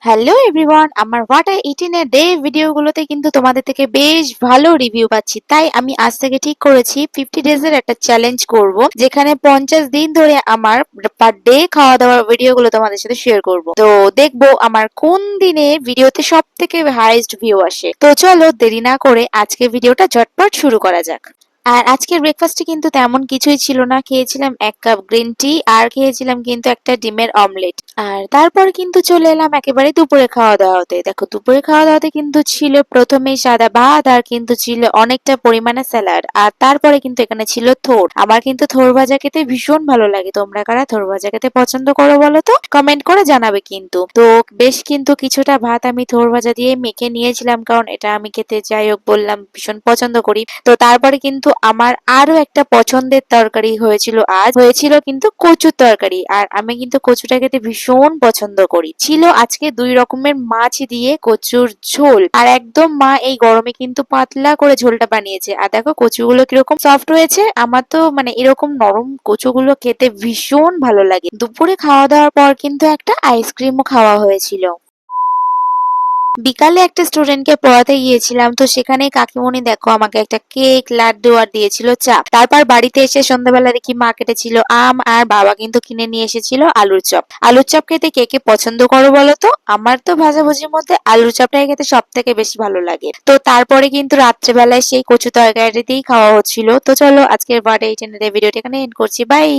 Hello everyone, আমার water 18 এর day ভিডিওগুলোতে কিন্তু তোমাদের থেকে বেশ ভালো রিভিউ পাচ্ছি। তাই আমি আজ থেকে ঠিক করেছি 50 ডেজ এর একটা চ্যালেঞ্জ করব, যেখানে 50 দিন ধরে আমার পার ডে খাওয়া দাওয়ার ভিডিওগুলো তোমাদের সাথে শেয়ার করব। তো দেখবো আমার কোন দিনে ভিডিওতে সব থেকে হাইয়েস্ট ভিউ আসে। তো চলো দেরি না করে আজকে ভিডিওটা ঝটপট শুরু করা যাক। আর আজকের ব্রেকফাস্টে কিন্তু তেমন কিছুই ছিল না, খেয়েছিলাম 1 কাপ গ্রিন টি আর খেয়েছিলাম কিন্তু একটা ডিমের অমলেট। আর তারপর কিন্তু চলে এলাম একেবারে দুপুরে খাওয়া দাওয়াতে। দেখো দুপুরে খাওয়া দাওয়াতে কিন্তু ছিল প্রথমেই সাদা ভাত, আর কিন্তু ছিল অনেকটা পরিমাণে স্যালাড, আর তারপরে কিন্তু এখানে ছিল থোড়। আমার কিন্তু থোড় ভাজা খেতে ভীষণ ভালো লাগে। তোমরা কারা থোড় ভাজা খেতে পছন্দ করো বলো তো, কমেন্ট করে জানাবে কিন্তু। তো বেশ কিন্তু কিছুটা ভাত আমি থোড় ভাজা দিয়ে মেখে নিয়েছিলাম, কারণ এটা আমি খেতে যাই হোক বললাম ভীষণ পছন্দ করি। তো তারপরে কিন্তু আমার আরো একটা পছন্দের তরকারি হয়েছিল, আজ হয়েছিল কিন্তু কচুর তরকারি। আর আমি কিন্তু কচুটা খেতে ভীষণ পছন্দ করি। ছিল আজকে 2 রকমের মাছ দিয়ে কচুর ঝোল, আর একদম মা এই গরমে কিন্তু পাতলা করে ঝোলটা বানিয়েছে। আর দেখো কচুগুলো কিরকম সফট হয়েছে। আমার তো মানে এরকম নরম কচুগুলো খেতে ভীষণ ভালো লাগে। দুপুরে খাওয়া দাওয়ার পর কিন্তু একটা আইসক্রিমও খাওয়া হয়েছিল। বিকালে একটা স্টুডেন্টকে পড়াতে গিয়েছিলাম, তো সেখানে কাকিমণি দেখো আমাকে একটা কেক, লাড্ডু আর দিয়েছিল চা। তারপর বাড়িতে এসে সন্ধ্যাবেলা দেখি মা কেটেছিল আম, আর বাবা কিন্তু কিনে নিয়ে এসেছিল আলুর চপ। আলুর চপ খেতে কে কে পছন্দ করো বলো তো? আমার তো ভাজাভুজির মধ্যে আলুর চপটাই খেতে সব থেকে বেশি ভালো লাগে। তো তারপরে কিন্তু রাত্রেবেলায় সেই কচু তরকারি দিয়েই খাওয়া হচ্ছিল। তো চলো আজকের বার্থডে ভিডিওটা এখানে এন্ড করছি, বাই।